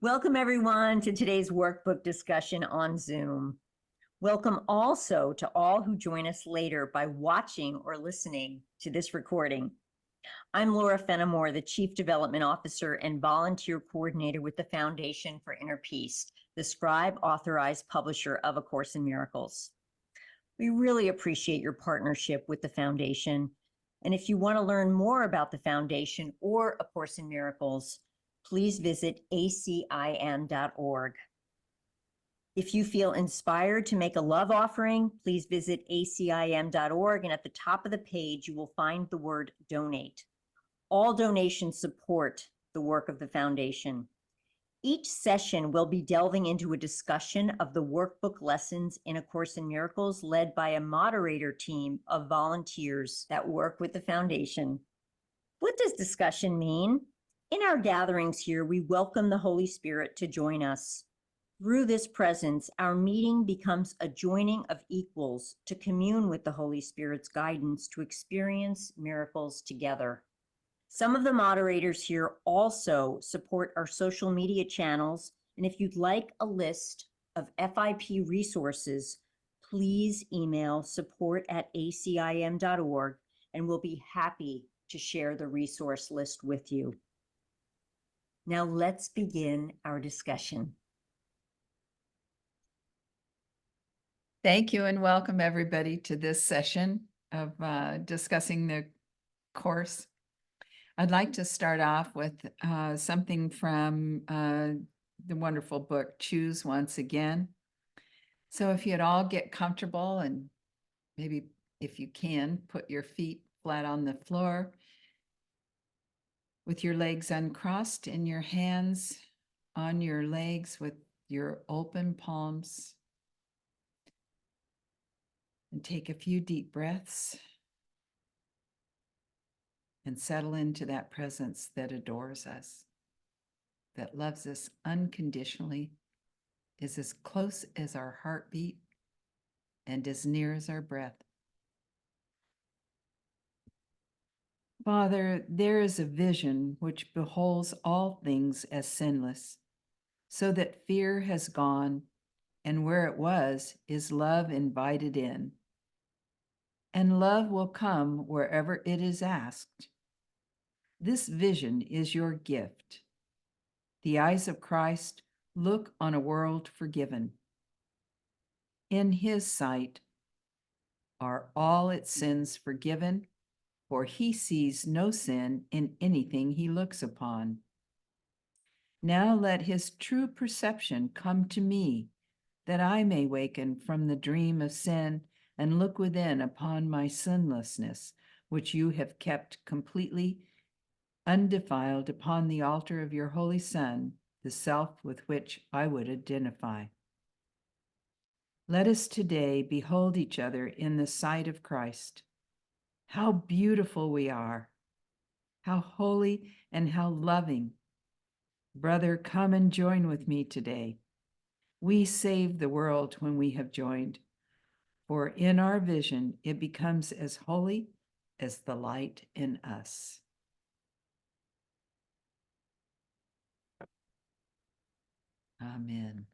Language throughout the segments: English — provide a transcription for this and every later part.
Welcome everyone to today's workbook discussion on Zoom. Welcome also to all who join us later by watching or listening to this recording. I'm Laura Fenimore, the Chief Development Officer and Volunteer Coordinator with the Foundation for Inner Peace, the scribe authorized publisher of A Course in Miracles. We really appreciate your partnership with the Foundation. And if you want to learn more about the Foundation or A Course in Miracles, please visit acim.org. If you feel inspired to make a love offering, please visit acim.org, and at the top of the page, you will find the word donate. All donations support the work of the Foundation. Each session will be delving into a discussion of the workbook lessons in A Course in Miracles led by a moderator team of volunteers that work with the Foundation. What does discussion mean? In our gatherings here, we welcome the Holy Spirit to join us. Through this presence, our meeting becomes a joining of equals to commune with the Holy Spirit's guidance to experience miracles together. Some of the moderators here also support our social media channels, and if you'd like a list of FIP resources, please email support@acim.org, and we'll be happy to share the resource list with you. Now let's begin our discussion. Thank you and welcome everybody to this session of discussing the course. I'd like to start off with something from the wonderful book, Choose Once Again. So if you'd all get comfortable and maybe if you can, put your feet flat on the floor with your legs uncrossed and your hands on your legs with your open palms. And take a few deep breaths and settle into that presence that adores us, that loves us unconditionally, is as close as our heartbeat and as near as our breath. Father, there is a vision which beholds all things as sinless, so that fear has gone, and where it was is love invited in. And love will come wherever it is asked. This vision is your gift. The eyes of Christ look on a world forgiven. In his sight are all its sins forgiven, for he sees no sin in anything he looks upon. Now let his true perception come to me, that I may waken from the dream of sin and look within upon my sinlessness, which you have kept completely undefiled upon the altar of your Holy Son, the self with which I would identify. Let us today behold each other in the sight of Christ. How beautiful we are, how holy and how loving. Brother, come and join with me today. We save the world when we have joined, for in our vision it becomes as holy as the light in us. Amen.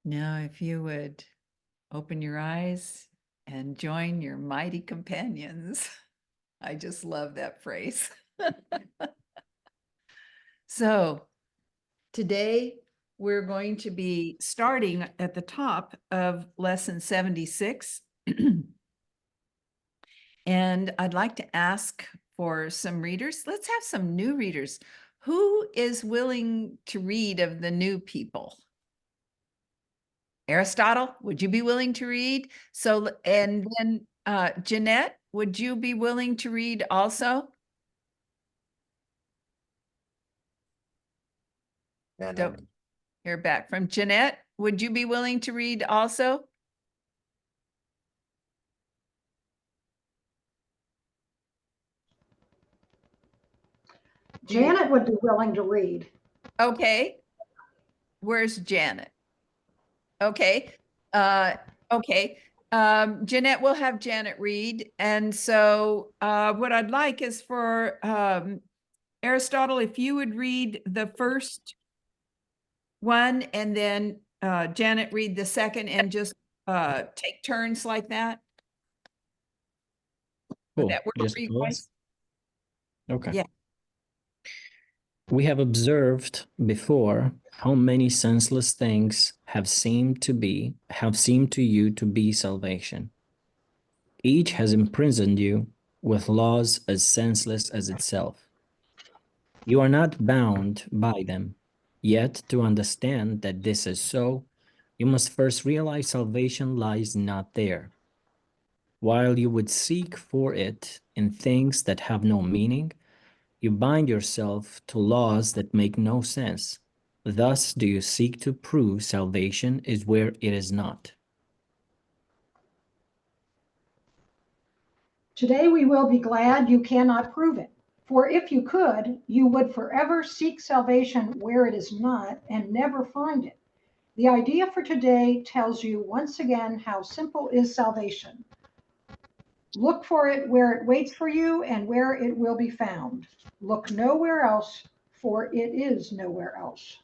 Now, if you would open your eyes and join your mighty companions. I just love that phrase. So today we're going to be starting at the top of lesson 76. And I'd like to ask for some readers. Let's have some new readers. Who is willing to read of the new people? Aristotle, would you be willing to read? So, and then Jeanette, would you be willing to read also? Don't hear back from Jeanette. Would you be willing to read also? Janet would be willing to read. Okay. Where's Janet? Okay. Okay. Jeanette will have Janet read. And so what I'd like is for Aristotle, if you would read the first one and then Janet read the second, and just take turns like that. Would Cool. that work Just for you pause. guys? Okay. Yeah. We have observed before how many senseless things have seemed to you to be salvation. Each has imprisoned you with laws as senseless as itself. You are not bound by them. Yet, to understand that this is so, you must first realize salvation lies not there. While you would seek for it in things that have no meaning, you bind yourself to laws that make no sense. Thus do you seek to prove salvation is where it is not. Today we will be glad you cannot prove it. For if you could, you would forever seek salvation where it is not and never find it. The idea for today tells you once again how simple is salvation. Look for it where it waits for you and where it will be found. Look nowhere else, for it is nowhere else.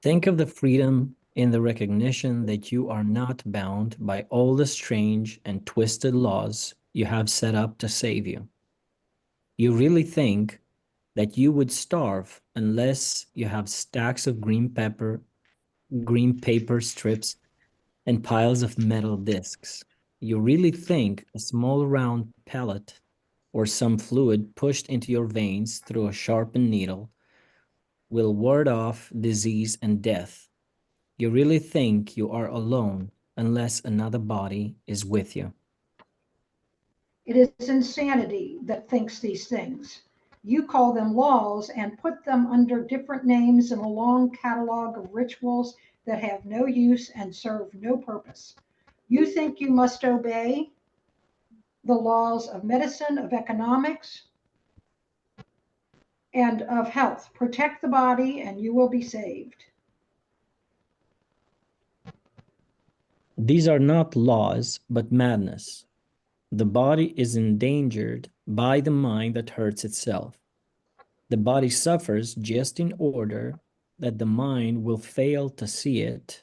Think of the freedom in the recognition that you are not bound by all the strange and twisted laws you have set up to save you. You really think that you would starve unless you have stacks of green paper strips, and piles of metal discs. You really think a small round pellet or some fluid pushed into your veins through a sharpened needle will ward off disease and death. You really think you are alone unless another body is with you. It is insanity that thinks these things. You call them laws and put them under different names in a long catalog of rituals that have no use and serve no purpose. You think you must obey the laws of medicine, of economics, and of health. Protect the body and you will be saved. These are not laws, but madness. The body is endangered by the mind that hurts itself. The body suffers just in order that the mind will fail to see it.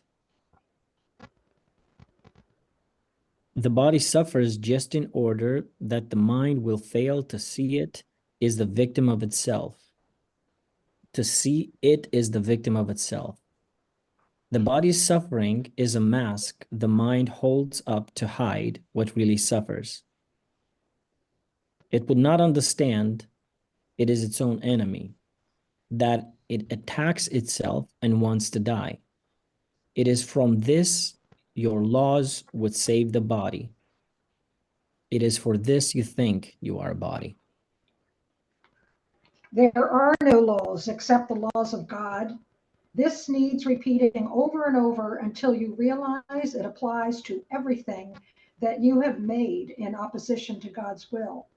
The body suffers just in order that the mind will fail to see it is the victim of itself. To see it is the victim of itself. The body's suffering is a mask the mind holds up to hide what really suffers. It would not understand it is its own enemy, that it attacks itself and wants to die. It is from this your laws would save the body. It is for this you think you are a body. There are no laws except the laws of God. This needs repeating over and over until you realize it applies to everything that you have made in opposition to God's will.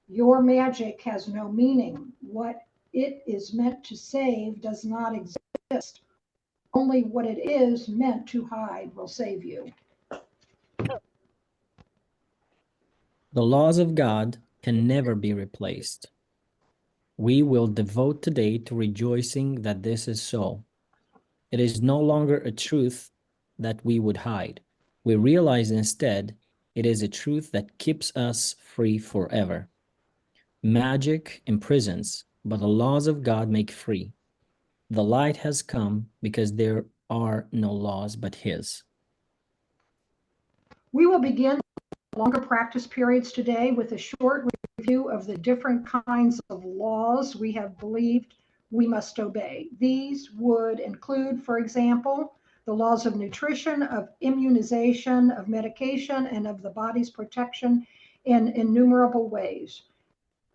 Your magic has no meaning. What it is meant to save does not exist. Only what it is meant to hide will save you. The laws of God can never be replaced. We will devote today to rejoicing that this is so. It is no longer a truth that we would hide. We realize instead it is a truth that keeps us free forever. Magic imprisons, but the laws of God make free. The light has come because there are no laws but His. We will begin longer practice periods today with a short review of the different kinds of laws we have believed we must obey. These would include, for example, the laws of nutrition, of immunization, of medication, and of the body's protection in innumerable ways.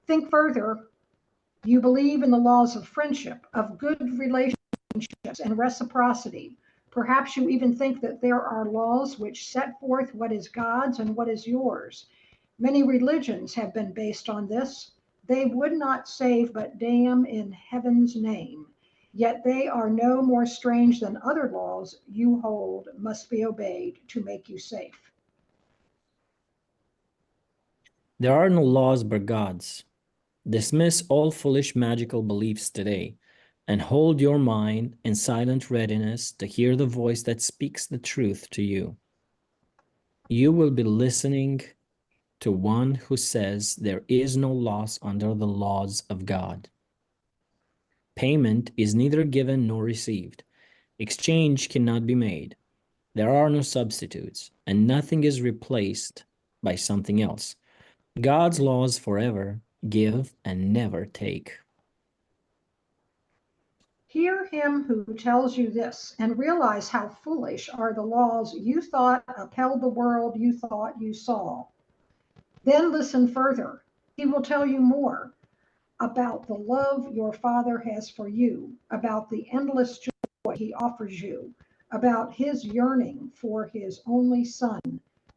Think further. You believe in the laws of friendship, of good relationships, and reciprocity. Perhaps you even think that there are laws which set forth what is God's and what is yours. Many religions have been based on this. They would not save but damn in heaven's name. Yet they are no more strange than other laws you hold must be obeyed to make you safe. There are no laws but God's. Dismiss all foolish magical beliefs today and hold your mind in silent readiness to hear the voice that speaks the truth to you. You will be listening to one who says there is no loss under the laws of God. Payment is neither given nor received. Exchange cannot be made. There are no substitutes, and nothing is replaced by something else. God's laws forever give and never take. Hear him who tells you this and realize how foolish are the laws you thought upheld the world you thought you saw. Then listen further. He will tell you more about the love your Father has for you, about the endless joy he offers you, about his yearning for his only Son,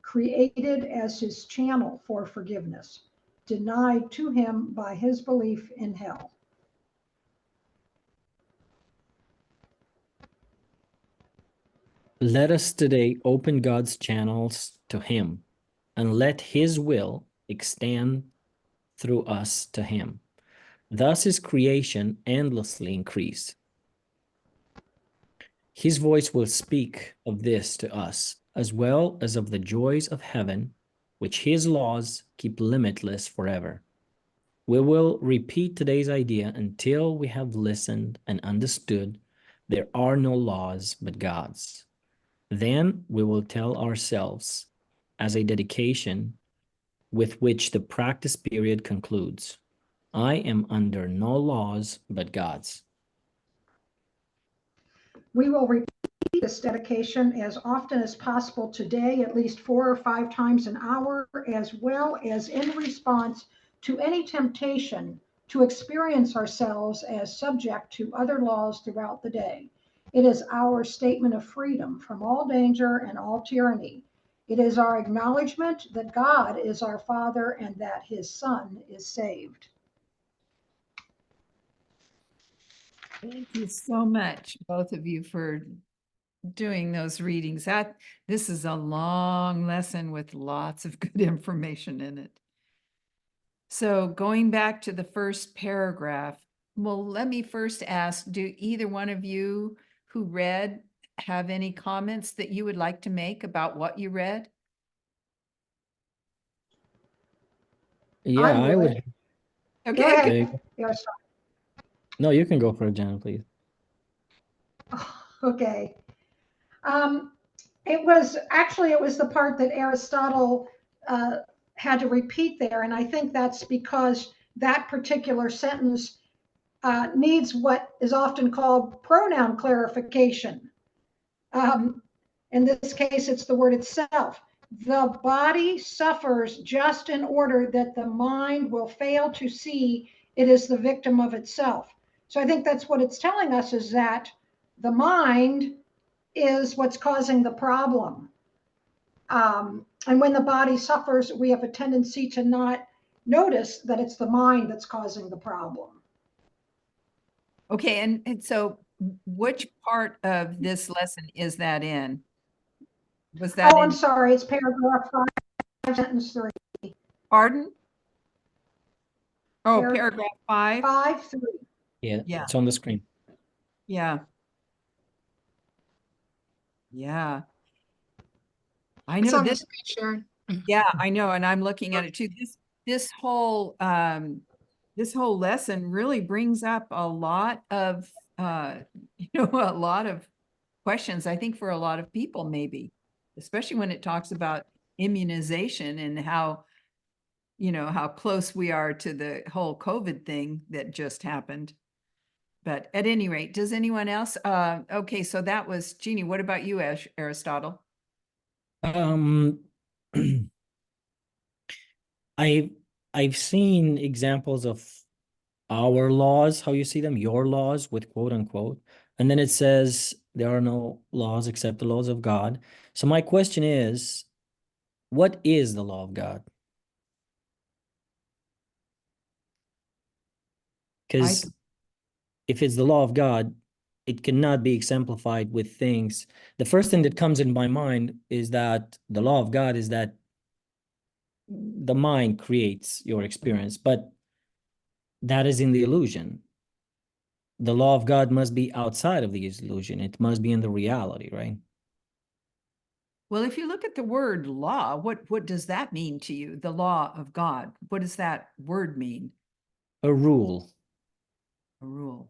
created as his channel for forgiveness, denied to him by his belief in hell. Let us today open God's channels to Him and let His will extend through us to Him. Thus His creation endlessly increase. His voice will speak of this to us, as well as of the joys of heaven, which His laws keep limitless forever. We will repeat today's idea until we have listened and understood there are no laws but God's. Then we will tell ourselves, as a dedication with which the practice period concludes, I am under no laws but God's. We will repeat this dedication as often as possible today, at least 4 or 5 times an hour, as well as in response to any temptation to experience ourselves as subject to other laws throughout the day. It is our statement of freedom from all danger and all tyranny. It is our acknowledgement that God is our Father and that his Son is saved. Thank you so much, both of you, for doing those readings. This is a long lesson with lots of good information in it. So going back to the first paragraph, well, let me first ask, do either one of you who read have any comments that you would like to make about what you read? Yeah, I would. Go Okay, ahead. good. Yes. No, you can go for it, Jenna, please. Okay. It was the part that Aristotle had to repeat there, and I think that's because that particular sentence needs what is often called pronoun clarification. In this case, it's the word itself. The body suffers just in order that the mind will fail to see it is the victim of itself. So I think that's what it's telling us, is that the mind is what's causing the problem. And when the body suffers, we have a tendency to not notice that it's the mind that's causing the problem. Okay, and so which part of this lesson is that in? Was that I'm sorry, it's paragraph 5, sentence 3. Pardon? Oh, Par paragraph 5? 5, 3. Yeah, Yeah. it's on the screen. Yeah. Yeah. I know on the this. screen, Sharon. Yeah, I know, and I'm looking at it too. This whole lesson really brings up a lot of a lot of questions, I think, for a lot of people, maybe, especially when it talks about immunization and how how close we are to the whole COVID thing that just happened. But at any rate, does anyone else? Okay, so that was Jeannie. What about you, Aristotle? I I've seen examples of our laws, how you see them, your laws with quote unquote, and then it says there are no laws except the laws of God. So my question is, what is the law of God? Because if it's the law of God, it cannot be exemplified with things. The first thing that comes in my mind is that the law of God is that the mind creates your experience, but that is in the illusion. The law of God must be outside of the illusion. It must be in the reality, right? Well, if you look at the word law, what does that mean to you? The law of God. What does that word mean? A rule. A rule.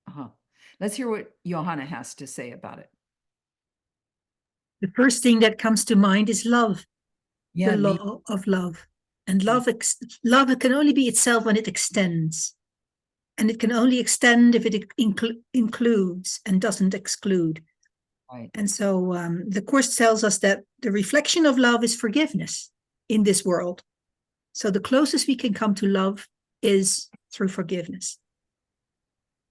Uh-huh. Let's hear what Johanna has to say about it. The first thing that comes to mind is love, Yeah, the me. law of love. And love it can only be itself when it extends. And it can only extend if it includes and doesn't exclude. Right. And so the Course tells us that the reflection of love is forgiveness in this world. So the closest we can come to love is through forgiveness.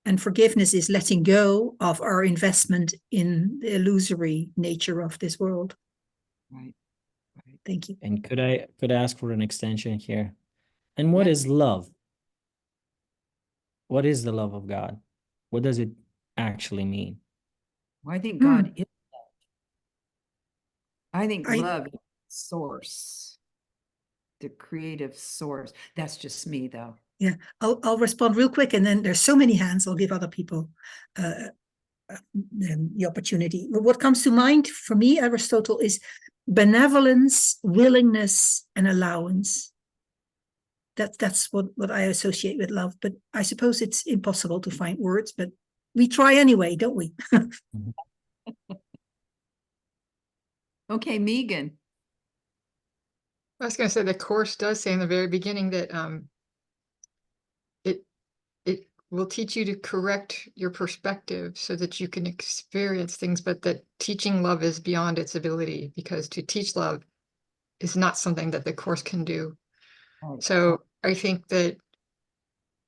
And forgiveness is letting go of our investment in the illusory nature of this world. Right. Thank you. And could I ask for an extension here? And what Yeah. is love? What is the love of God? What does it actually mean? Well, I think God is. I think I- love is source, the creative source. That's just me, though. Yeah, I'll respond real quick, and then there's so many hands. I'll give other people the opportunity. What comes to mind for me, Aristotle, is benevolence, willingness, and allowance. That's what I associate with love. But I suppose it's impossible to find words, but we try anyway, don't we? Okay, Megan. I was going to say the course does say in the very beginning that it will teach you to correct your perspective so that you can experience things, but that teaching love is beyond its ability, because to teach love is not something that the course can do. Right. So I think that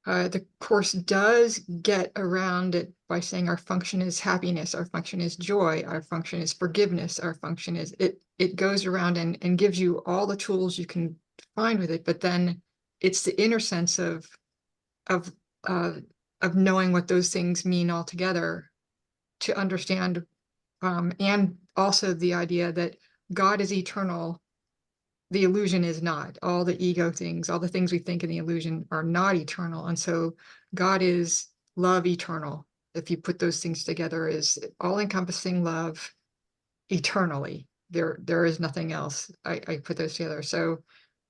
the course does get around it by saying our function is happiness, our function is joy, our function is forgiveness, our function is it goes around and gives you all the tools you can find with it, but then it's the inner sense of knowing what those things mean altogether to understand, and also the idea that God is eternal. The illusion is not. All the ego things, all the things we think in the illusion are not eternal. And so God is love eternal. If you put those things together, is all-encompassing love eternally. There is nothing else. I put those together. So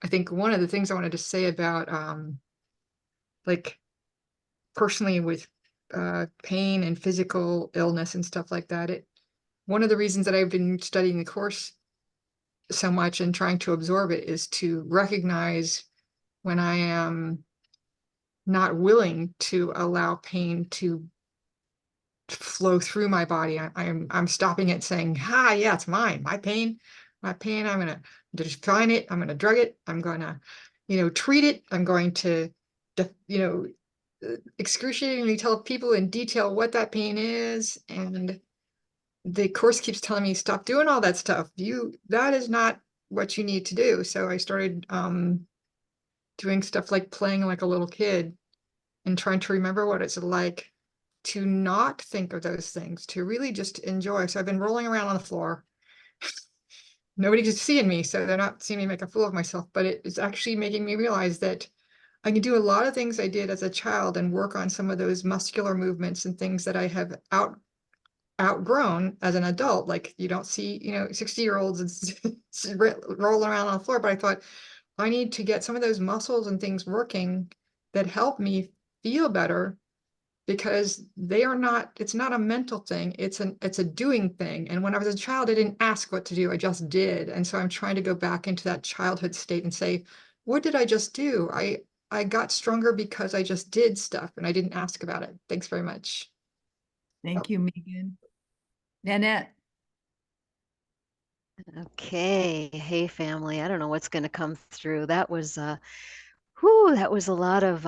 I think one of the things I wanted to say about like personally with pain and physical illness and stuff like that, one of the reasons that I've been studying the course so much and trying to absorb it is to recognize when I am not willing to allow pain to flow through my body. I'm stopping it, saying, yeah, it's mine. My pain. I'm gonna define it. I'm gonna drug it. I'm gonna, treat it. I'm going to, excruciatingly tell people in detail what that pain is. And the course keeps telling me, stop doing all that stuff. That is not what you need to do. So I started doing stuff like playing like a little kid and trying to remember what it's like to not think of those things, to really just enjoy. So I've been rolling around on the floor. Nobody's seeing me, so they're not seeing me make a fool of myself, but it is actually making me realize that I can do a lot of things I did as a child and work on some of those muscular movements and things that I have outgrown as an adult. Like you don't see, 60-year-olds rolling around on the floor, but I thought I need to get some of those muscles and things working that help me feel better, because it's not a mental thing, it's a doing thing. And when I was a child, I didn't ask what to do, I just did. And so I'm trying to go back into that childhood state and say, what did I just do? I got stronger because I just did stuff and I didn't ask about it. Thanks very much. Thank you, Megan. Nanette. Okay. Hey, family. I don't know what's going to come through. That was that was a lot of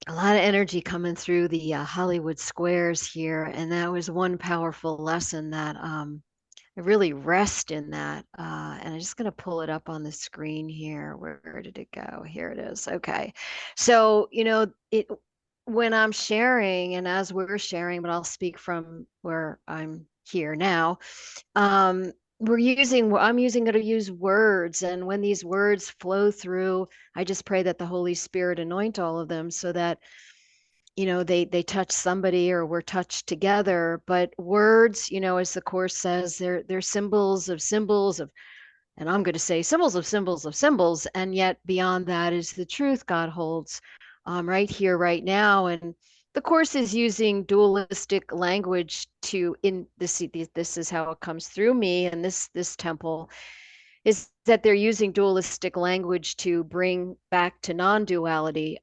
energy coming through the Hollywood squares here, and that was one powerful lesson that I really rest in that. And I'm just going to pull it up on the screen here. Where did it go? Here it is. Okay. So, when I'm sharing and as we're sharing, but I'll speak from where I'm here now. I'm using it to use words. And when these words flow through, I just pray that the Holy Spirit anoint all of them so that, they touch somebody or we're touched together. But words, as the Course says, they're symbols of, and I'm going to say symbols of symbols of symbols. And yet beyond that is the truth God holds right here, right now. And the Course is using dualistic language to, in this is how it comes through me. And this temple is that they're using dualistic language to bring back to non-duality.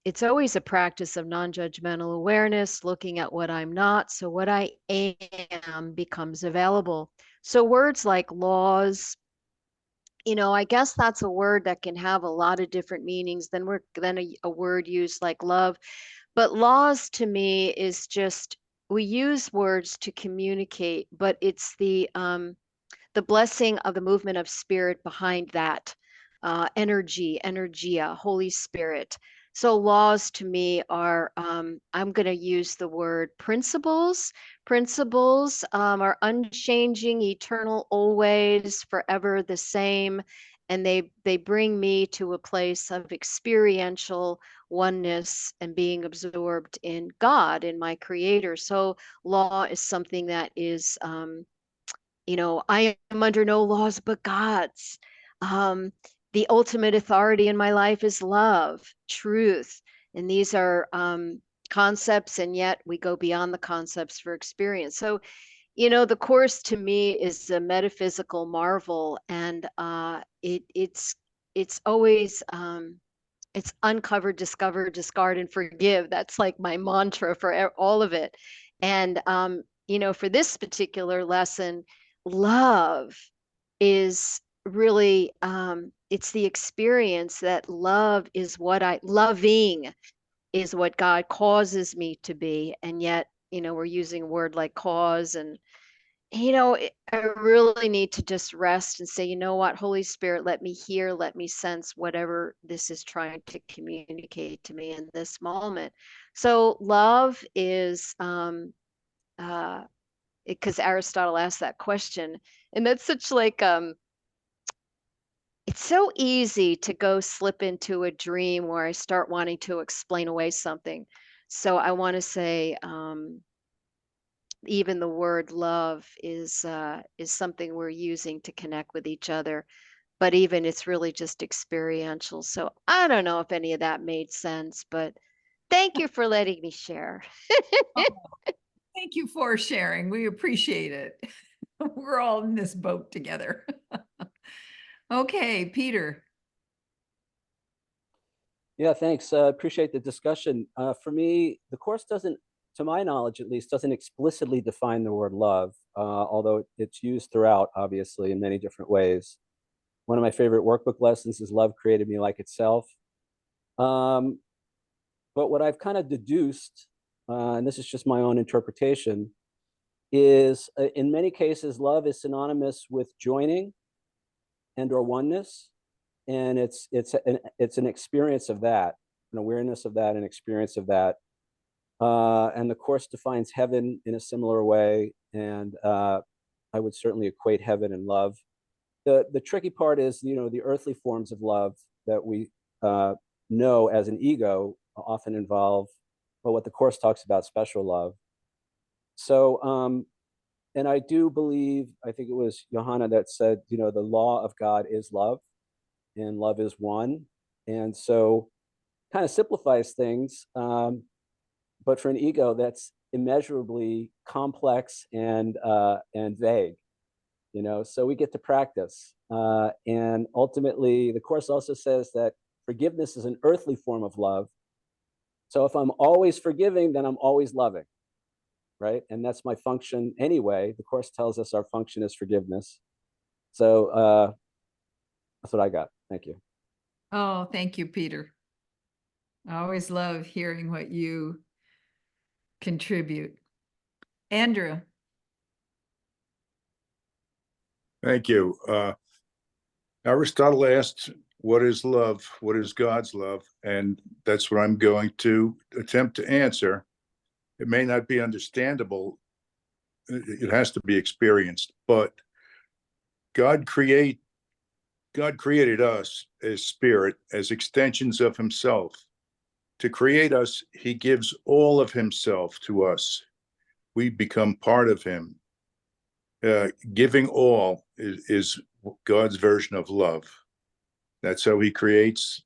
It's always a practice of non-judgmental awareness, looking at what I'm not, so what I am becomes available. So words like laws, I guess that's a word that can have a lot of different meanings than a word used like love. But laws to me is just, we use words to communicate, but it's the blessing of the movement of spirit behind that energia, Holy Spirit. So laws to me are, I'm going to use the word principles. Principles are unchanging, eternal, always, forever the same. And they bring me to a place of experiential oneness and being absorbed in God, in my creator. So law is something that is, I am under no laws but God's. Um, the ultimate authority in my life is love, truth. And these are concepts, and yet we go beyond the concepts for experience. So, the Course to me is a metaphysical marvel, and it's always it's uncover, discover, discard, and forgive. That's like my mantra for all of it. And for this particular lesson, love is really it's the experience that loving is what God causes me to be. And yet, we're using a word like cause, and I really need to just rest and say, you know what, Holy Spirit, let me hear, let me sense whatever this is trying to communicate to me in this moment. So love is because Aristotle asked that question, and that's such like it's so easy to go slip into a dream where I start wanting to explain away something. So I want to say even the word love is something we're using to connect with each other, but even it's really just experiential. So I don't know if any of that made sense, but thank you for letting me share. Oh, thank you for sharing. We appreciate it. We're all in this boat together. Okay, Peter. Yeah, thanks. Appreciate the discussion. For me, the Course doesn't, to my knowledge at least, doesn't explicitly define the word love, although it's used throughout, obviously, in many different ways. One of my favorite workbook lessons is love created me like itself. But what I've kind of deduced, and this is just my own interpretation, is in many cases, love is synonymous with joining and or oneness. And it's an experience of that, an awareness of that, an experience of that. And the Course defines heaven in a similar way. And I would certainly equate heaven and love. The tricky part is, the earthly forms of love that we know as an ego often involve, well, what the Course talks about, special love. So, and I do believe, I think it was Johanna that said, the law of God is love, and love is one. And so kind of simplifies things. But for an ego, that's immeasurably complex and vague, so we get to practice. And ultimately, the Course also says that forgiveness is an earthly form of love. So if I'm always forgiving, then I'm always loving, right? And that's my function anyway. The Course tells us our function is forgiveness. So that's what I got. Thank you. Oh, thank you, Peter. I always love hearing what you contribute. Andrew. Thank you. Aristotle asked what is love? What is God's love? And that's what I'm going to attempt to answer. It may not be understandable. It has to be experienced, but God created us as spirit, as extensions of himself. To create us, he gives all of himself to us. We become part of him. Giving all is God's version of love. That's how he creates,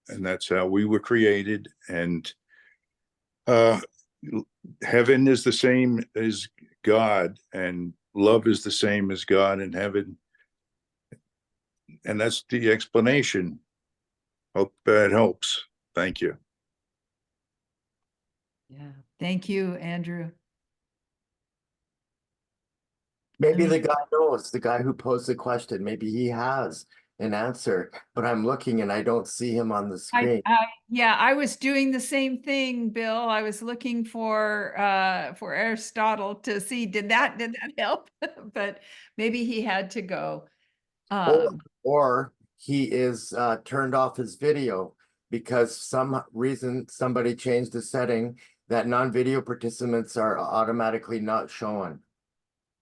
and that's how we were created. And heaven is the same as God, and love is the same as God and heaven. And that's the explanation. Hope that helps. Thank you. Yeah. Thank you, Andrew. Maybe the guy knows, the guy who posed the question, maybe he has an answer, but I'm looking and I don't see him on the screen. Yeah, I was doing the same thing, Bill. I was looking for Aristotle to see, did that help? But maybe he had to go. Or he is turned off his video because some reason somebody changed the setting that non-video participants are automatically not shown.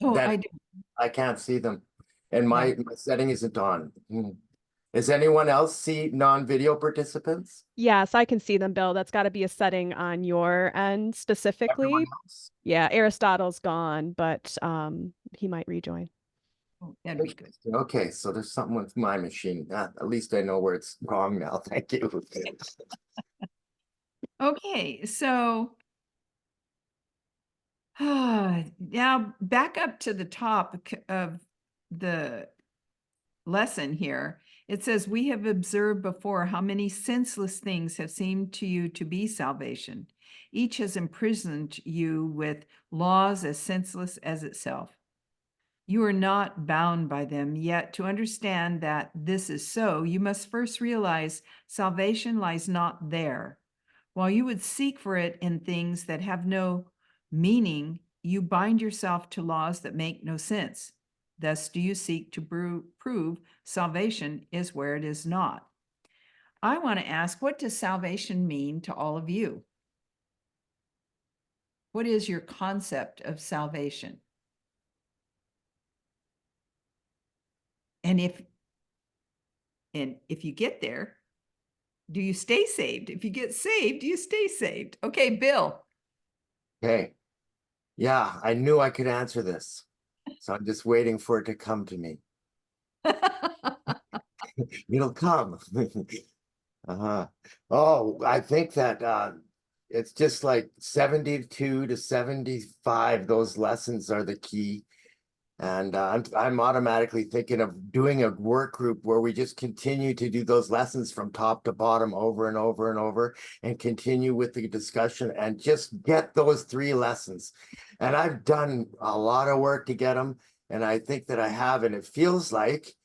Oh, That I can't see them, and my setting isn't on. Does anyone else see non-video participants? Yes, I can see them, Bill. That's got to be a setting on your end specifically. Everyone else? Yeah, Aristotle's gone, but he might rejoin. Oh, that'd be good. Okay, so there's something with my machine. At least I know where it's wrong now. Thank you. Okay, so now back up to the top of the lesson here. It says, we have observed before how many senseless things have seemed to you to be salvation. Each has imprisoned you with laws as senseless as itself. You are not bound by them, yet to understand that this is so, you must first realize salvation lies not there. While you would seek for it in things that have no meaning, you bind yourself to laws that make no sense. Thus do you seek to prove salvation is where it is not. I want to ask, what does salvation mean to all of you? What is your concept of salvation? And if you get there, do you stay saved? If you get saved, do you stay saved? Okay, Bill. Okay. Yeah, I knew I could answer this. So I'm just waiting for it to come to me. It'll come. Oh, I think that it's just like 72 to 75. Those lessons are the key. And I'm automatically thinking of doing a work group where we just continue to do those lessons from top to bottom over and over and over and continue with the discussion and just get those 3 lessons. And I've done a lot of work to get them. And I think that I have, and it feels like,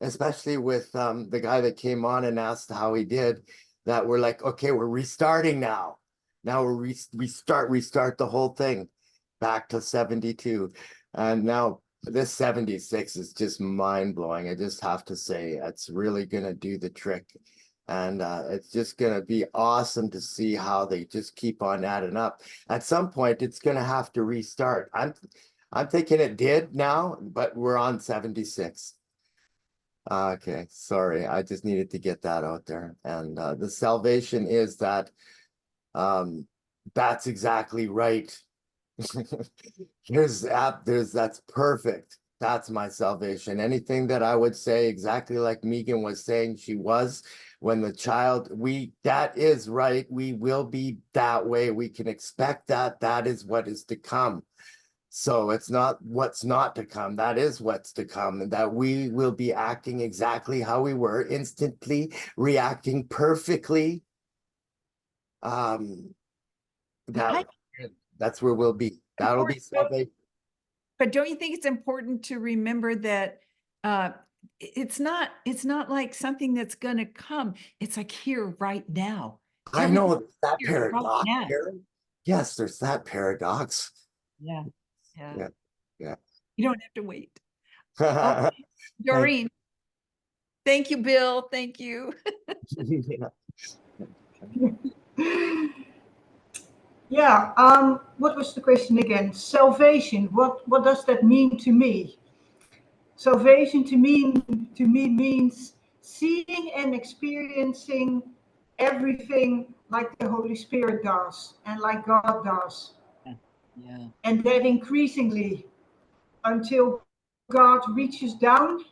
especially with the guy that came on and asked how he did, that we're like, okay, we're restarting now. Now we're restart the whole thing back to 72. And now this 76 is just mind-blowing. I just have to say, it's really gonna do the trick. And it's just gonna be awesome to see how they just keep on adding up. At some point, it's gonna have to restart. I'm thinking it did now, but we're on 76. Okay, sorry. I just needed to get that out there. And the salvation is that that's exactly right. That's perfect. That's my salvation. Anything that I would say exactly like Megan was saying she was when the child, that is right. We will be that way. We can expect that. That is what is to come. So it's not what's not to come. That is what's to come, and that we will be acting exactly how we were, instantly reacting perfectly. That's where we'll be. That'll be salvation. But don't you think it's important to remember that it's not like something that's going to come. It's like here right now. I know that paradox. Right. Yes, there's that paradox. Yeah. Yeah. You don't have to wait. Okay. Doreen. Thank you, Bill. Thank you. Yeah, what was the question again? Salvation, what does that mean to me? Salvation to me means seeing and experiencing everything like the Holy Spirit does and like God does. Yeah. And that increasingly until God reaches down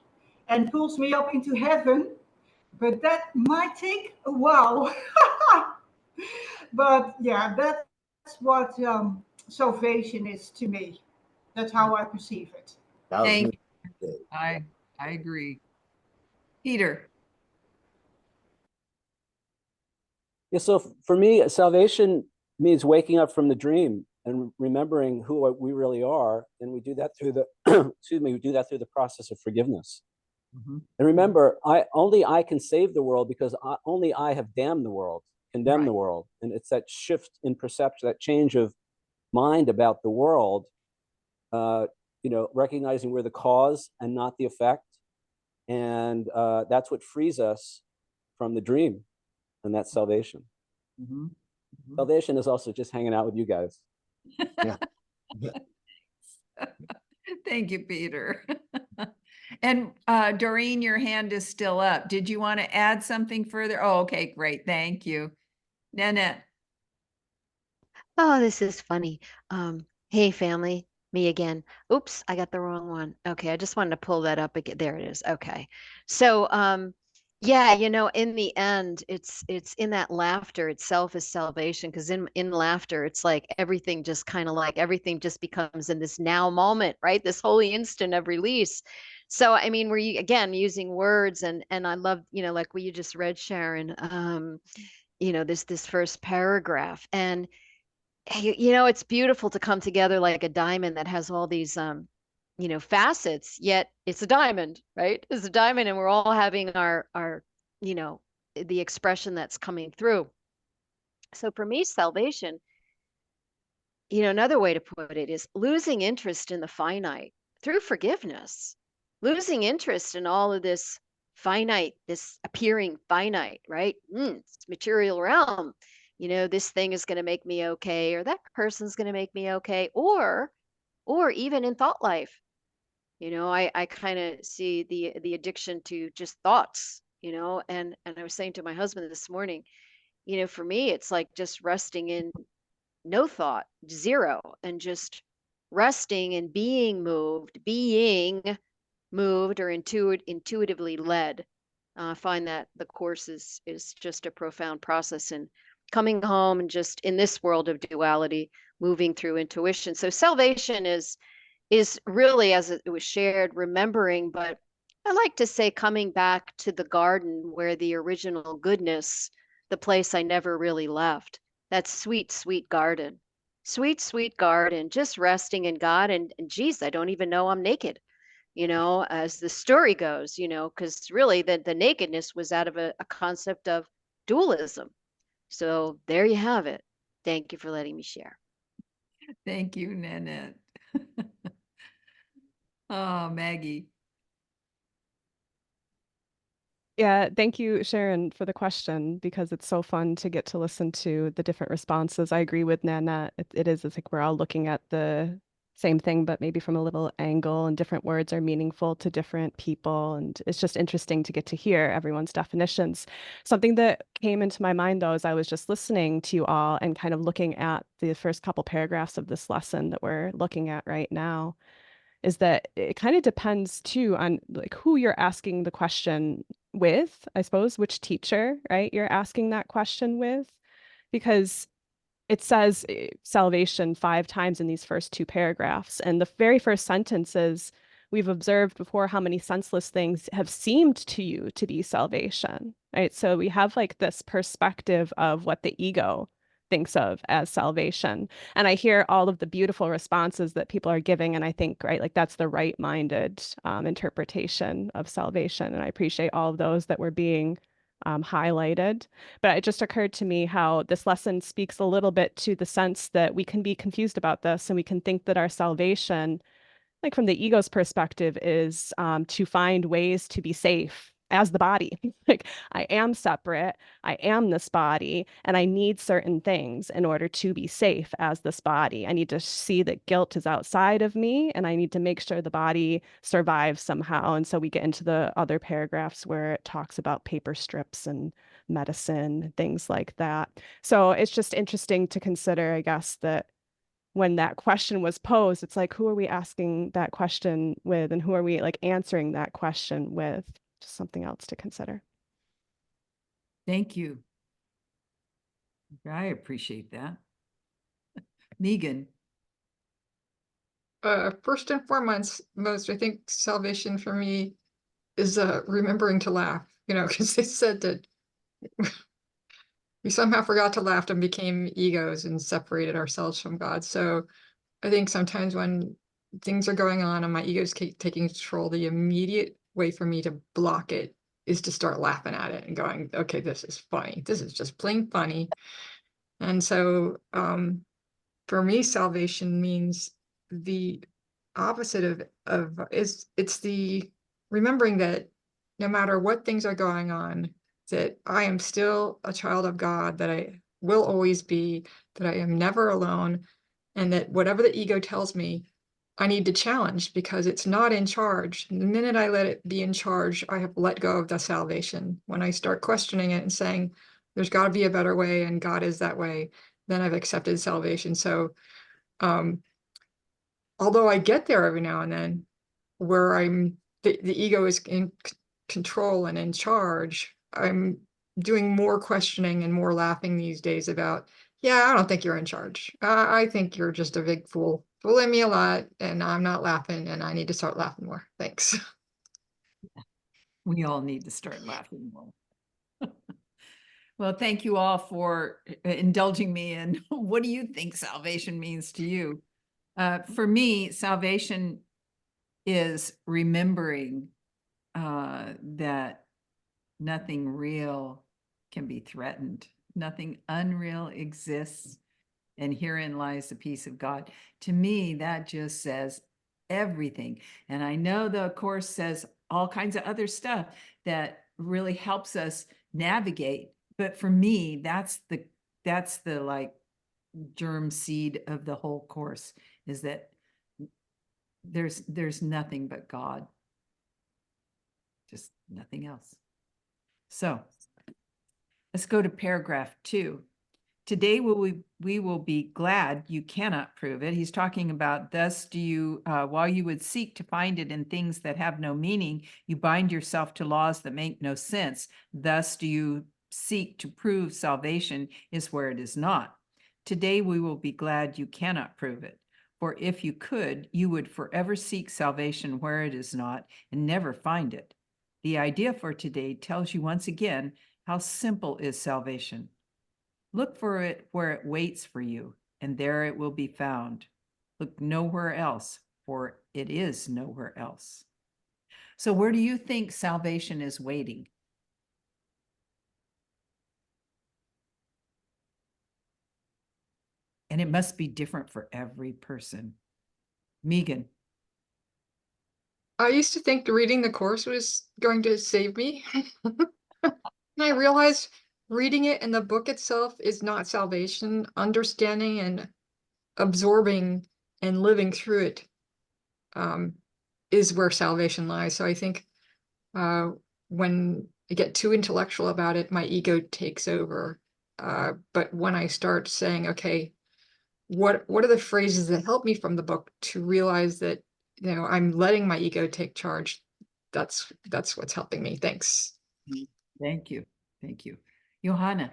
and pulls me up into heaven. But that might take a while. But yeah, that's what salvation is to me. That's how I perceive it. Thank you. I agree. Peter. Yeah, so for me, salvation means waking up from the dream and remembering who we really are, and we do that through the excuse me, we do that through the process of forgiveness. Mm-hmm. And remember, only I can save the world because only I have damned the world, condemned Right. the world, and it's that shift in perception, that change of mind about the world. Recognizing we're the cause and not the effect, and that's what frees us from the dream, and that's salvation. Mm-hmm. Mm-hmm. Salvation is also just hanging out with you guys. Yeah. Thank you, Peter. And Doreen, your hand is still up. Did you want to add something further? Oh, okay, great. Thank you. Nanette. Oh, this is funny. Hey family, me again. Oops, I got the wrong one. Okay, I just wanted to pull that up again. There it is. Okay. So, yeah, in the end, it's in that laughter itself is salvation, because in laughter, it's like everything just kind of like everything just becomes in this now moment, right? This holy instant of release. So, I mean, we're again using words, and I love, like what you just read, Sharon. This first paragraph, and it's beautiful to come together like a diamond that has all these facets, yet it's a diamond, right? It's a diamond, and we're all having our the expression that's coming through. So for me, salvation, another way to put it is losing interest in the finite through forgiveness, losing interest in all of this finite, this appearing finite, right? It's material realm. This thing is going to make me okay, or that person's going to make me okay, or even in thought life. I kind of see the addiction to just thoughts, and I was saying to my husband this morning, for me, it's like just resting in no thought, zero, and just resting and being moved or intuitively led. I find that the course is just a profound process in coming home and just in this world of duality, moving through intuition. So salvation is really, as it was shared, remembering, but I like to say coming back to the garden where the original goodness, the place I never really left, that sweet, sweet garden, sweet garden, just resting in God. And geez, I don't even know I'm naked, as the story goes, because really the nakedness was out of a concept of dualism. So there you have it. Thank you for letting me share. Thank you, Nanette. Oh, Maggie. Yeah, thank you, Sharon, for the question, because it's so fun to get to listen to the different responses. I agree with Nanette. It is, it's like we're all looking at the same thing, but maybe from a little angle, and different words are meaningful to different people. And it's just interesting to get to hear everyone's definitions. Something that came into my mind, though, as I was just listening to you all and kind of looking at the first couple paragraphs of this lesson that we're looking at right now, is that it kind of depends too on like who you're asking the question with, I suppose, which teacher, right, you're asking that question with, because it says salvation 5 times in these first 2 paragraphs. And the very first sentence is, we've observed before how many senseless things have seemed to you to be salvation, right? So we have like this perspective of what the ego thinks of as salvation. And I hear all of the beautiful responses that people are giving. And I think, right, like that's the right-minded interpretation of salvation. And I appreciate all of those that were being highlighted. But it just occurred to me how this lesson speaks a little bit to the sense that we can be confused about this, and we can think that our salvation, like from the ego's perspective, is to find ways to be safe as the body. Like, I am separate, I am this body, and I need certain things in order to be safe as this body. I need to see that guilt is outside of me, and I need to make sure the body survives somehow. And so we get into the other paragraphs where it talks about paper strips and medicine, things like that. So it's just interesting to consider, I guess, that when that question was posed, it's like, who are we asking that question with, and who are we like answering that question with? Just something else to consider. Thank you. I appreciate that. Megan. First and foremost, I think salvation for me is remembering to laugh, because they said that we somehow forgot to laugh and became egos and separated ourselves from God. So I think sometimes when things are going on and my ego's taking control, the immediate way for me to block it is to start laughing at it and going, okay, this is funny. This is just plain funny. And so for me, salvation means the opposite it's the remembering that no matter what things are going on, that I am still a child of God, that I will always be, that I am never alone, and that whatever the ego tells me, I need to challenge because it's not in charge. The minute I let it be in charge, I have let go of the salvation. When I start questioning it and saying, there's got to be a better way and God is that way, then I've accepted salvation. So although I get there every now and then where the ego is in control and in charge, I'm doing more questioning and more laughing these days about, yeah, I don't think you're in charge. I think you're just a big fool, fooling me a lot, and I'm not laughing, and I need to start laughing more. Thanks. We all need to start laughing more. Well, thank you all for indulging me in what do you think salvation means to you? For me, salvation is remembering that nothing real can be threatened. Nothing unreal exists, and herein lies the peace of God. To me, that just says everything. And I know the Course says all kinds of other stuff that really helps us navigate. But for me, that's the like germ seed of the whole Course, is that there's nothing but God, just nothing else. So let's go to paragraph 2. Today we will be glad you cannot prove it. He's talking about, thus do you, while you would seek to find it in things that have no meaning, you bind yourself to laws that make no sense. Thus do you seek to prove salvation is where it is not. Today we will be glad you cannot prove it. For if you could, you would forever seek salvation where it is not and never find it. The idea for today tells you once again how simple is salvation. Look for it where it waits for you, and there it will be found. Look nowhere else, for it is nowhere else. So where do you think salvation is waiting? And it must be different for every person. Megan. I used to think reading the Course was going to save me. And I realized reading it in the book itself is not salvation. Understanding and absorbing and living through it is where salvation lies. So I think when I get too intellectual about it, my ego takes over. But when I start saying, okay, what are the phrases that help me from the book to realize that, I'm letting my ego take charge, that's what's helping me. Thanks. Thank you. Thank you. Johanna.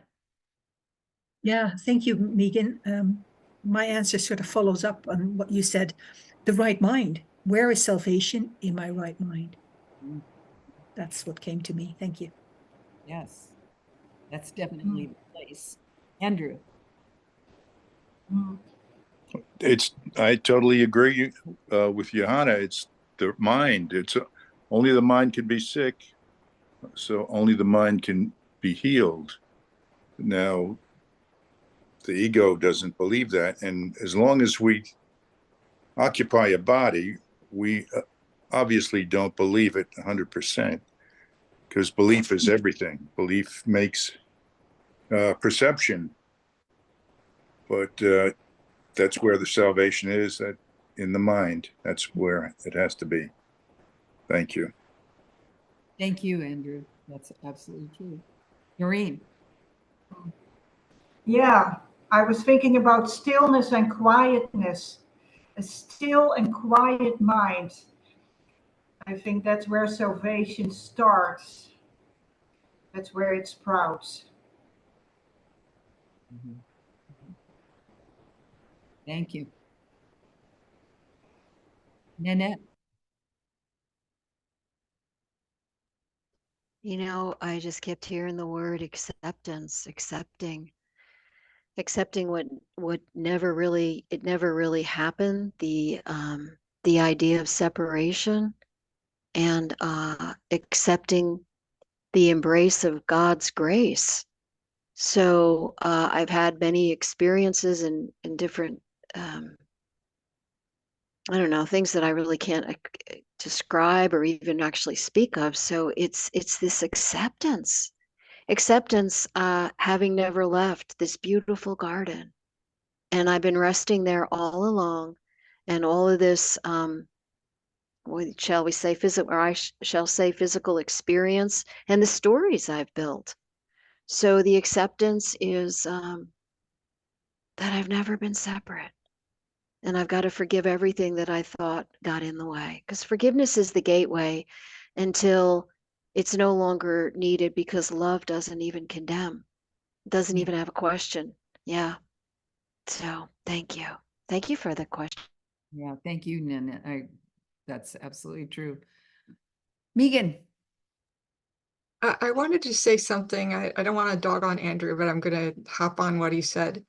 Yeah, thank you, Megan. My answer sort of follows up on what you said. The right mind. Where is salvation in my right mind? That's what came to me. Thank you. Yes, that's definitely the place. Andrew. I totally agree with Johanna. It's the mind. It's only the mind can be sick, so only the mind can be healed. Now, the ego doesn't believe that, and as long as we occupy a body, we obviously don't believe it 100%. because belief is everything. Belief makes perception, but that's where the salvation is, that in the mind. That's where it has to be. Thank you. Thank you, Andrew. That's absolutely true. Noreen. Yeah, I was thinking about stillness and quietness. A still and quiet mind. I think that's where salvation starts. That's where it sprouts. Thank you. Nanette. You know, I just kept hearing the word acceptance, accepting what never really, it never really happened. The idea of separation, and accepting the embrace of God's grace. So I've had many experiences in different, I don't know, things that I really can't describe or even actually speak of. So it's this acceptance, having never left this beautiful garden. And I've been resting there all along, and all of this, shall we say, physical, or I shall say physical experience, and the stories I've built. So the acceptance is that I've never been separate. And I've got to forgive everything that I thought got in the way. Because forgiveness is the gateway until it's no longer needed, because love doesn't even condemn, doesn't even have a question. Yeah. So thank you. Thank you for the question. Yeah, thank you, Nanette. That's absolutely true. Megan. I wanted to say something. I don't want to dog on Andrew, but I'm going to hop on what he said.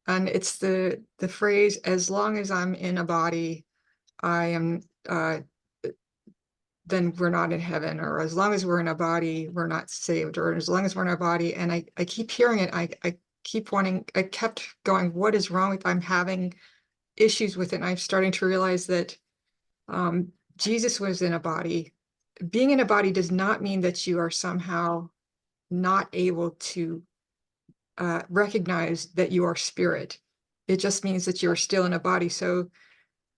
And it's the phrase, as long as I'm in a body, I am, then we're not in heaven, or as long as we're in a body, we're not saved, or as long as we're in a body. And I keep hearing it. I kept going, what is wrong with, I'm having issues with it. And I'm starting to realize that Jesus was in a body. Being in a body does not mean that you are somehow not able to recognize that you are spirit. It just means that you're still in a body. So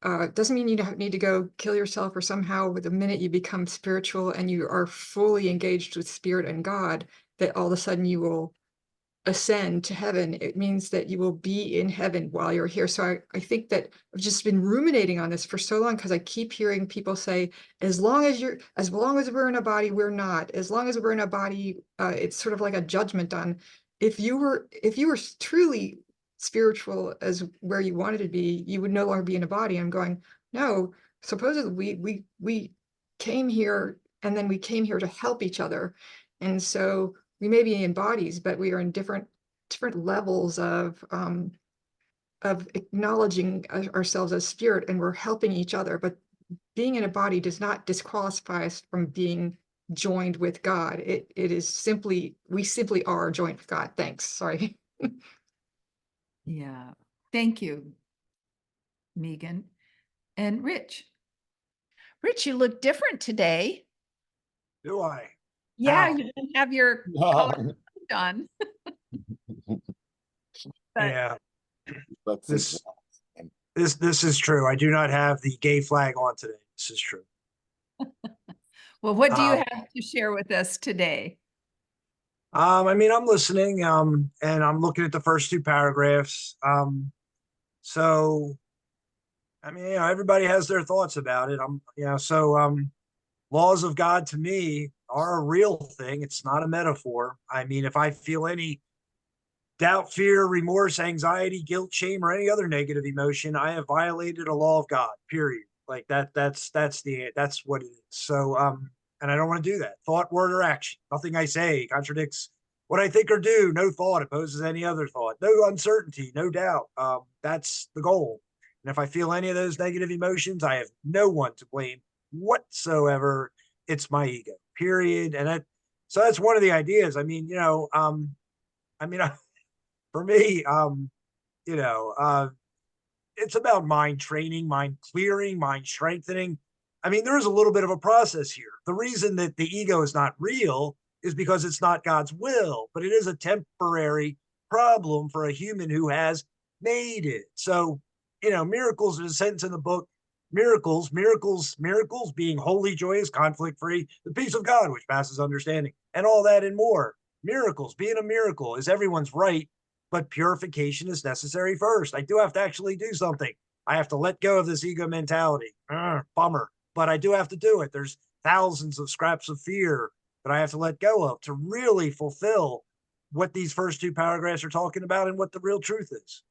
it doesn't mean you don't need to go kill yourself, or somehow with the minute you become spiritual and you are fully engaged with spirit and God, that all of a sudden you will ascend to heaven. It means that you will be in heaven while you're here. So I think that I've just been ruminating on this for so long, because I keep hearing people say, as long as we're in a body, we're not. As long as we're in a body, it's sort of like a judgment on, if you were truly spiritual as where you wanted to be, you would no longer be in a body. I'm going, no, supposedly we came here, and then we came here to help each other. And so we may be in bodies, but we are in different levels of acknowledging ourselves as spirit, and we're helping each other. But being in a body does not disqualify us from being joined with God. It is simply, we simply are joined with God. Thanks. Sorry. Yeah, thank you, Megan. And Rich. Rich, you look different today. Do I? Yeah, How? you didn't have your collar done. But Yeah, Let's this examine. this is true. I do not have the gay flag on today. This is true. well, what do you Um, have to share with us today? I mean, I'm listening, and I'm looking at the first two paragraphs. So, I mean, you know, everybody has their thoughts about it. Laws of God to me are a real thing. It's not a metaphor. I mean, if I feel any doubt, fear, remorse, anxiety, guilt, shame, or any other negative emotion, I have violated a law of God, period. Like that's what it is. So, and I don't want to do that. Thought, word, or action. Nothing I say contradicts what I think or do. No thought opposes any other thought. No uncertainty, no doubt. That's the goal. And if I feel any of those negative emotions, I have no one to blame whatsoever. It's my ego, period. So that's one of the ideas. I mean, for me, you know, it's about mind training, mind clearing, mind strengthening. I mean, there is a little bit of a process here. The reason that the ego is not real is because it's not God's will, but it is a temporary problem for a human who has made it. So, miracles is a sentence in the book. Miracles being holy, joyous, conflict free, the peace of God, which passes understanding, and all that and more. Miracles, being a miracle is everyone's right, but purification is necessary first. I do have to actually do something. I have to let go of this ego mentality. Bummer, but I do have to do it. There's thousands of scraps of fear that I have to let go of to really fulfill what these first two paragraphs are talking about and what the real truth is.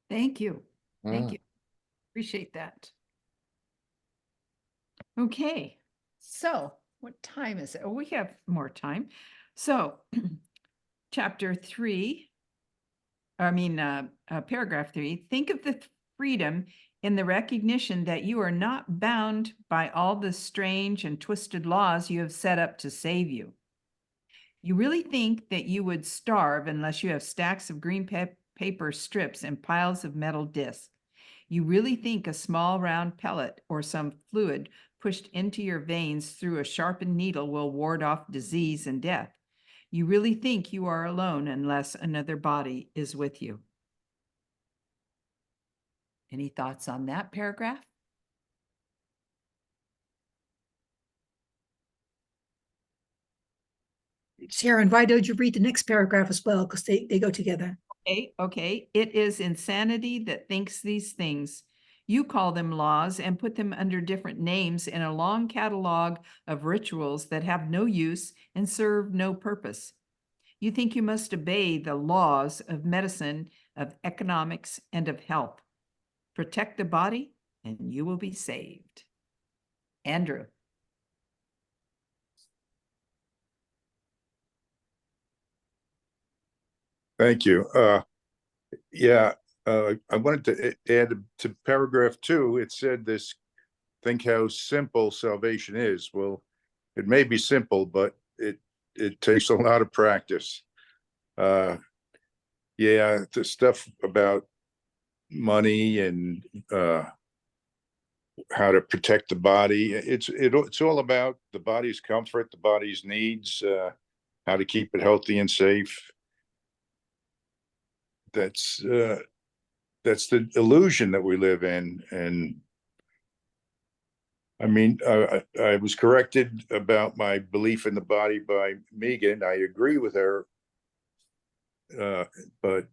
Thank you. Thank you. Appreciate that. Okay, so what time is it? Oh, we have more time. So paragraph 3, think of the freedom in the recognition that you are not bound by all the strange and twisted laws you have set up to save you. You really think that you would starve unless you have stacks of green paper strips and piles of metal discs. You really think a small round pellet or some fluid pushed into your veins through a sharpened needle will ward off disease and death. You really think you are alone unless another body is with you. Any thoughts on that paragraph? Sharon, why don't you read the next paragraph as well? Because they go together. Okay. It is insanity that thinks these things. You call them laws and put them under different names in a long catalog of rituals that have no use and serve no purpose. You think you must obey the laws of medicine, of economics, and of health. Protect the body and you will be saved. Andrew. Thank you. I wanted to add to paragraph 2. It said this, think how simple salvation is. Well, it may be simple, but it takes a lot of practice. The stuff about money and how to protect the body. It's all about the body's comfort, the body's needs, how to keep it healthy and safe. That's the illusion that we live in. And I mean, I was corrected about my belief in the body by Megan. I agree with her, but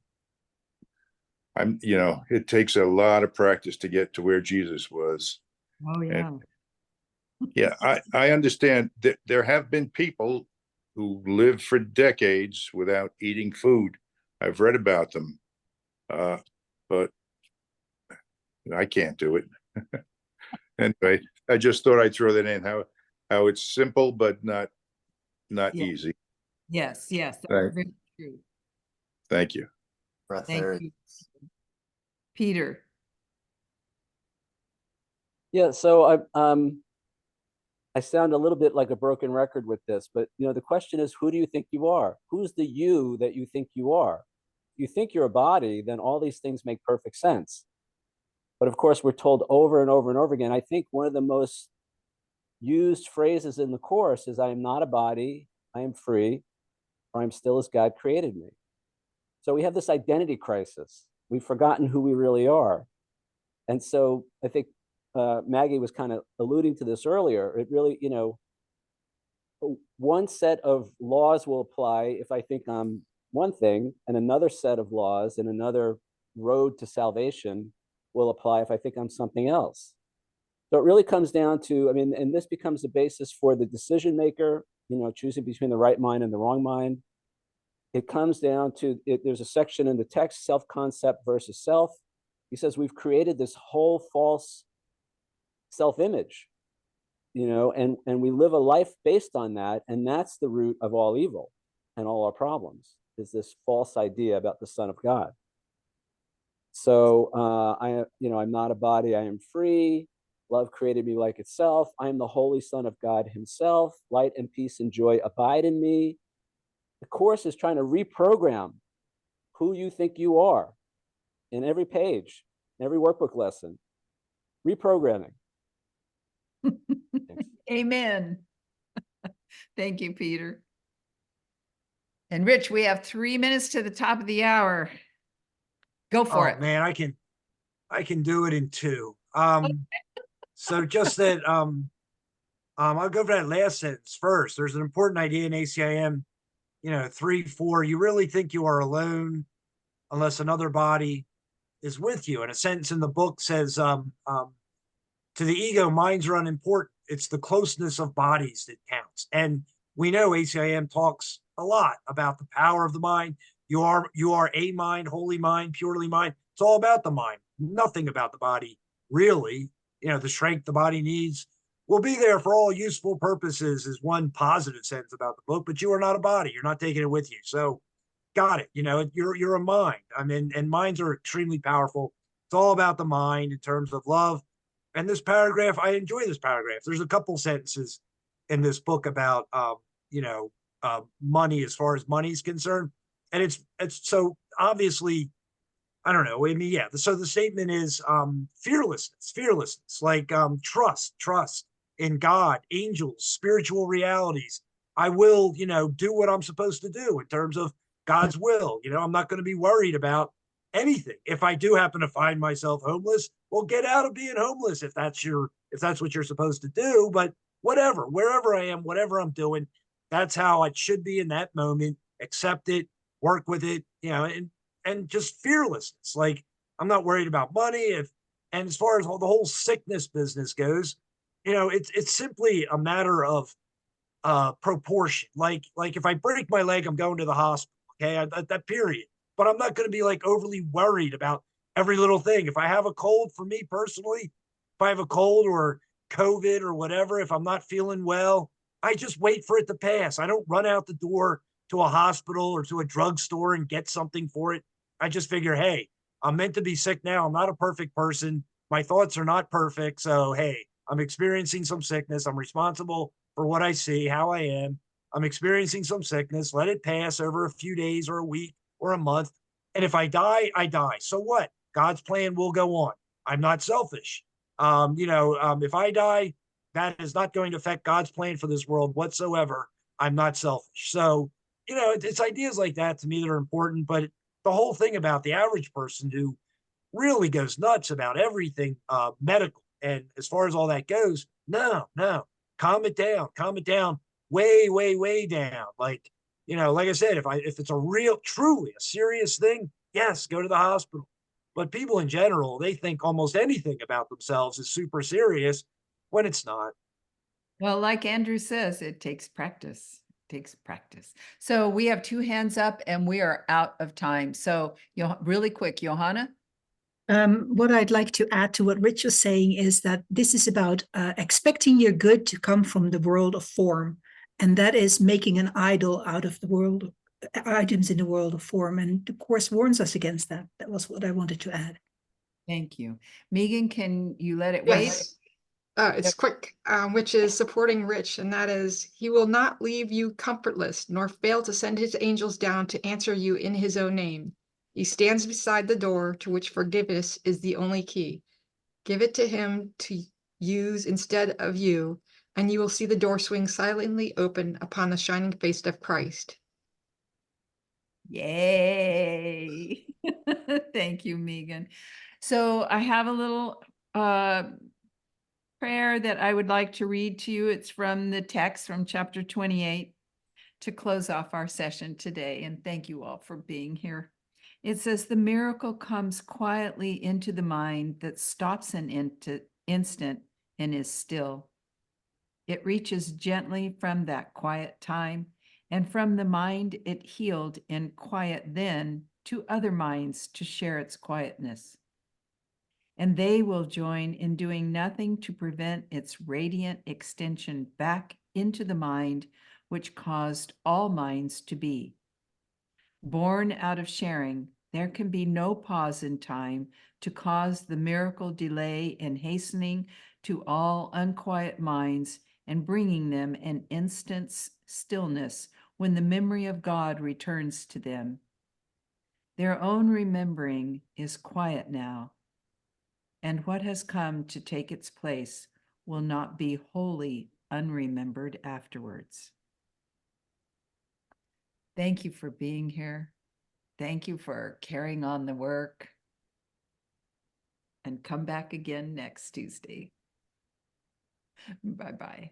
it takes a lot of practice to get to where Jesus was. Oh, yeah. And I understand that there have been people who lived for decades without eating food. I've read about them, but I can't do it. Anyway, I just thought I'd throw that in, how it's simple but not easy. Yes, that's Right. very true. Thank you. Thank you. Peter. Yeah, so I sound a little bit like a broken record with this, but the question is, who do you think you are? Who's the you that you think you are? If you think you're a body, then all these things make perfect sense. But of course, we're told over and over and over again. I think one of the most used phrases in the Course is, I am not a body, I am free, or I'm still as God created me. So we have this identity crisis. We've forgotten who we really are. And so I think Maggie was kind of alluding to this earlier. It really, one set of laws will apply if I think I'm one thing, and another set of laws and another road to salvation will apply if I think I'm something else. So it really comes down to, and this becomes the basis for the decision maker, choosing between the right mind and the wrong mind. It comes down to, there's a section in the text, self-concept versus self. He says we've created this whole false self-image, and we live a life based on that, and that's the root of all evil and all our problems, is this false idea about the Son of God. So I'm not a body, I am free. Love created me like itself. I am the Holy Son of God himself. Light and peace and joy abide in me. The Course is trying to reprogram who you think you are in every page, every workbook lesson. reprogramming. Amen. Thank you, Peter. And Rich, we have 3 minutes to the top of the hour. Go for it. Man, I can do it in 2. So just that, I'll go for that last sentence first. There's an important idea in ACIM, 3-4. You really think you are alone unless another body is with you. And a sentence in the book says, to the ego, minds are unimportant. It's the closeness of bodies that counts. And we know ACIM talks a lot about the power of the mind. You are a mind, holy mind, purely mind. It's all about the mind, nothing about the body, really. The strength the body needs will be there for all useful purposes is one positive sentence about the book, but you are not a body. You're not taking it with you. So got it. You're a mind. And minds are extremely powerful. It's all about the mind in terms of love. And this paragraph, I enjoy this paragraph. There's a couple sentences in this book about, money as far as money's concerned. And it's so obviously, I don't know. I mean, yeah. So the statement is fearlessness, like trust in God, angels, spiritual realities. I will, do what I'm supposed to do in terms of God's will. I'm not going to be worried about anything. If I do happen to find myself homeless, well, get out of being homeless if that's what you're supposed to do. But whatever, wherever I am, whatever I'm doing, that's how it should be in that moment. Accept it, work with it, and just fearlessness. Like I'm not worried about money. And as far as the whole sickness business goes, it's simply a matter of proportion. Like if I break my leg, I'm going to the hospital. Okay, that period. But I'm not going to be like overly worried about every little thing. If I have a cold, for me personally, if I have a cold or COVID or whatever, if I'm not feeling well, I just wait for it to pass. I don't run out the door to a hospital or to a drugstore and get something for it. I just figure, hey, I'm meant to be sick now. I'm not a perfect person. My thoughts are not perfect. So, hey, I'm experiencing some sickness. I'm responsible for what I see, how I am. I'm experiencing some sickness. Let it pass over a few days or a week or a month. And if I die, I die. So what? God's plan will go on. I'm not selfish. If I die, that is not going to affect God's plan for this world whatsoever. I'm not selfish. So, it's ideas like that to me that are important. But the whole thing about the average person who really goes nuts about everything medical and as far as all that goes, no, calm it down, way, way, way down. Like I said, if it's a real, truly a serious thing, yes, go to the hospital. But people in general, they think almost anything about themselves is super serious when it's not. Well, like Andrew says, it takes practice. So we have 2 hands up and we are out of time. So really quick, Johanna. What I'd like to add to what Rich was saying is that this is about expecting your good to come from the world of form. And that is making an idol out of the world, items in the world of form. And the Course warns us against that. That was what I wanted to add. Thank you. Megan, can you let it wait? Yes. It's quick, which is supporting Rich, and that is, he will not leave you comfortless, nor fail to send his angels down to answer you in his own name. He stands beside the door to which forgiveness is the only key. Give it to him to use instead of you, and you will see the door swing silently open upon the shining face of Christ. Yay. Thank you, Megan. So I have a little prayer that I would like to read to you. It's from the text from chapter 28 to close off our session today. And thank you all for being here. It says, the miracle comes quietly into the mind that stops an instant and is still. It reaches gently from that quiet time, and from the mind it healed in quiet then to other minds to share its quietness. And they will join in doing nothing to prevent its radiant extension back into the mind which caused all minds to be. Born out of sharing, there can be no pause in time to cause the miracle delay in hastening to all unquiet minds and bringing them an instant's stillness when the memory of God returns to them. Their own remembering is quiet now. and what has come to take its place will not be wholly unremembered afterwards. Thank you for being here. Thank you for carrying on the work. And come back again next Tuesday. Bye-bye.